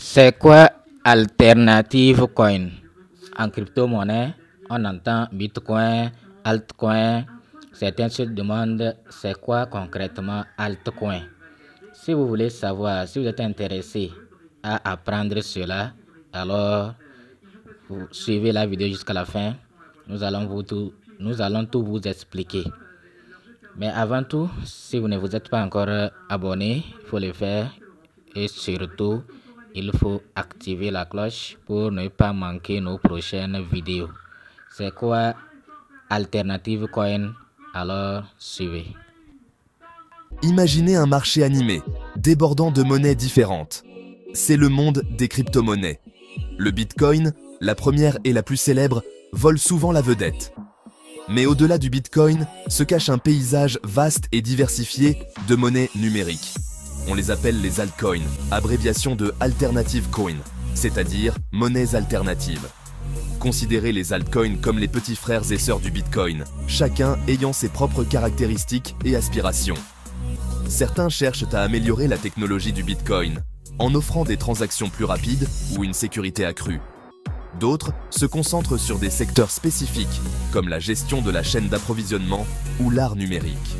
C'est quoi alternative coin? En crypto-monnaie, on entend Bitcoin, altcoin. Certains se demandent c'est quoi concrètement altcoin. Si vous voulez savoir, si vous êtes intéressé à apprendre cela, alors vous suivez la vidéo jusqu'à la fin. Nous allons tout vous expliquer. Mais avant tout, si vous ne vous êtes pas encore abonné, il faut le faire. Et surtout, il faut activer la cloche pour ne pas manquer nos prochaines vidéos. C'est quoi Alternative Coin? Alors, suivez. Imaginez un marché animé, débordant de monnaies différentes. C'est le monde des crypto-monnaies. Le Bitcoin, la première et la plus célèbre, vole souvent la vedette. Mais au-delà du Bitcoin se cache un paysage vaste et diversifié de monnaies numériques. On les appelle les altcoins, abréviation de Alternative Coin, c'est-à-dire monnaies alternatives. Considérez les altcoins comme les petits frères et sœurs du Bitcoin, chacun ayant ses propres caractéristiques et aspirations. Certains cherchent à améliorer la technologie du Bitcoin, en offrant des transactions plus rapides ou une sécurité accrue. D'autres se concentrent sur des secteurs spécifiques, comme la gestion de la chaîne d'approvisionnement ou l'art numérique.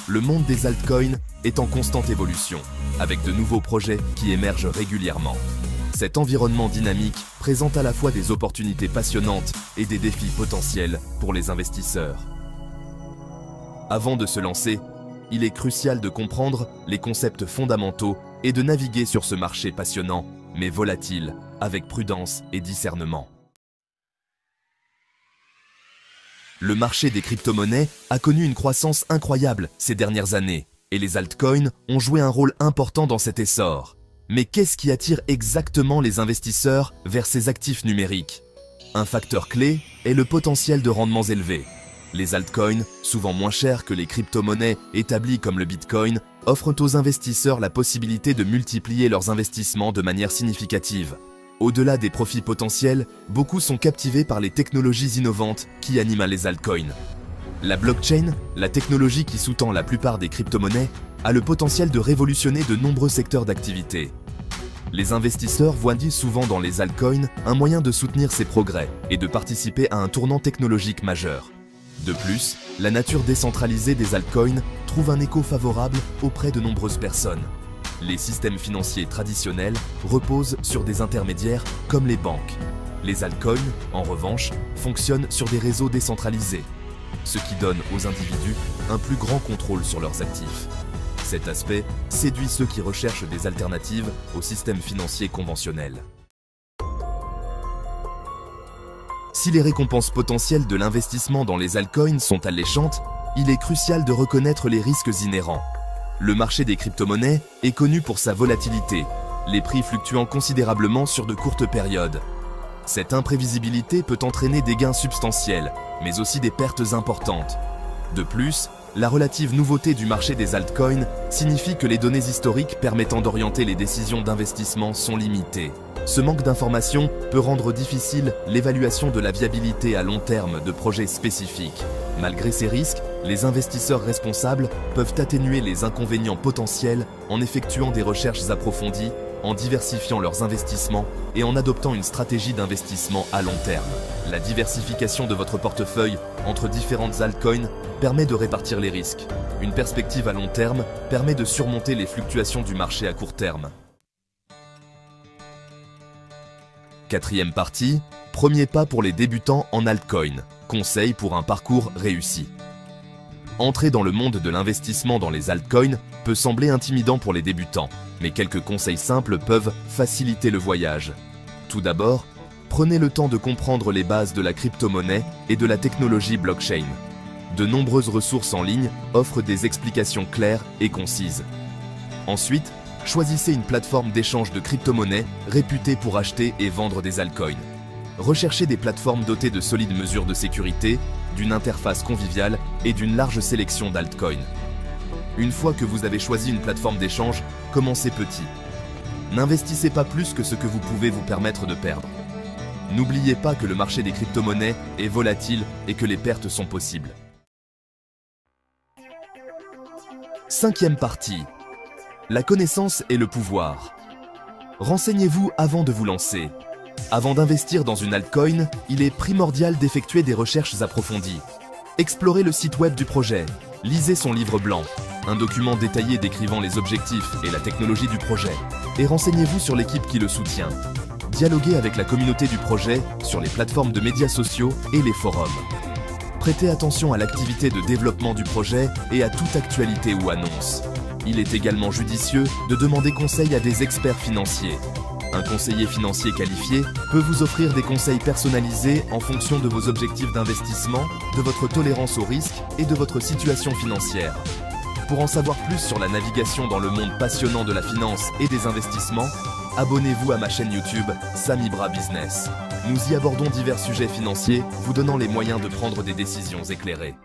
Le monde des altcoins est en constante évolution, avec de nouveaux projets qui émergent régulièrement. Cet environnement dynamique présente à la fois des opportunités passionnantes et des défis potentiels pour les investisseurs. Avant de se lancer, il est crucial de comprendre les concepts fondamentaux et de naviguer sur ce marché passionnant, mais volatile, avec prudence et discernement. Le marché des crypto-monnaies a connu une croissance incroyable ces dernières années, et les altcoins ont joué un rôle important dans cet essor. Mais qu'est-ce qui attire exactement les investisseurs vers ces actifs numériques? Un facteur clé est le potentiel de rendements élevés. Les altcoins, souvent moins chers que les crypto-monnaies établies comme le Bitcoin, offrent aux investisseurs la possibilité de multiplier leurs investissements de manière significative. Au-delà des profits potentiels, beaucoup sont captivés par les technologies innovantes qui animent les altcoins. La blockchain, la technologie qui sous-tend la plupart des crypto-monnaies, a le potentiel de révolutionner de nombreux secteurs d'activité. Les investisseurs voient souvent dans les altcoins un moyen de soutenir ces progrès et de participer à un tournant technologique majeur. De plus, la nature décentralisée des altcoins trouve un écho favorable auprès de nombreuses personnes. Les systèmes financiers traditionnels reposent sur des intermédiaires comme les banques. Les altcoins, en revanche, fonctionnent sur des réseaux décentralisés, ce qui donne aux individus un plus grand contrôle sur leurs actifs. Cet aspect séduit ceux qui recherchent des alternatives au système financier conventionnel. Si les récompenses potentielles de l'investissement dans les altcoins sont alléchantes, il est crucial de reconnaître les risques inhérents. Le marché des crypto-monnaies est connu pour sa volatilité, les prix fluctuant considérablement sur de courtes périodes. Cette imprévisibilité peut entraîner des gains substantiels, mais aussi des pertes importantes. De plus, la relative nouveauté du marché des altcoins signifie que les données historiques permettant d'orienter les décisions d'investissement sont limitées. Ce manque d'informations peut rendre difficile l'évaluation de la viabilité à long terme de projets spécifiques. Malgré ces risques, les investisseurs responsables peuvent atténuer les inconvénients potentiels en effectuant des recherches approfondies, en diversifiant leurs investissements et en adoptant une stratégie d'investissement à long terme. La diversification de votre portefeuille entre différentes altcoins permet de répartir les risques. Une perspective à long terme permet de surmonter les fluctuations du marché à court terme. Quatrième partie, premier pas pour les débutants en altcoin. Conseil pour un parcours réussi. Entrer dans le monde de l'investissement dans les altcoins peut sembler intimidant pour les débutants, mais quelques conseils simples peuvent faciliter le voyage. Tout d'abord, prenez le temps de comprendre les bases de la crypto-monnaie et de la technologie blockchain. De nombreuses ressources en ligne offrent des explications claires et concises. Ensuite, choisissez une plateforme d'échange de crypto-monnaies réputée pour acheter et vendre des altcoins. Recherchez des plateformes dotées de solides mesures de sécurité, d'une interface conviviale et d'une large sélection d'altcoins. Une fois que vous avez choisi une plateforme d'échange, commencez petit. N'investissez pas plus que ce que vous pouvez vous permettre de perdre. N'oubliez pas que le marché des crypto-monnaies est volatile et que les pertes sont possibles. Cinquième partie. La connaissance et le pouvoir. Renseignez-vous avant de vous lancer. Avant d'investir dans une altcoin, il est primordial d'effectuer des recherches approfondies. Explorez le site web du projet, lisez son livre blanc, un document détaillé décrivant les objectifs et la technologie du projet, et renseignez-vous sur l'équipe qui le soutient. Dialoguez avec la communauté du projet sur les plateformes de médias sociaux et les forums. Prêtez attention à l'activité de développement du projet et à toute actualité ou annonce. Il est également judicieux de demander conseil à des experts financiers. Un conseiller financier qualifié peut vous offrir des conseils personnalisés en fonction de vos objectifs d'investissement, de votre tolérance au risque et de votre situation financière. Pour en savoir plus sur la navigation dans le monde passionnant de la finance et des investissements, abonnez-vous à ma chaîne YouTube Samibra Business. Nous y abordons divers sujets financiers, vous donnant les moyens de prendre des décisions éclairées.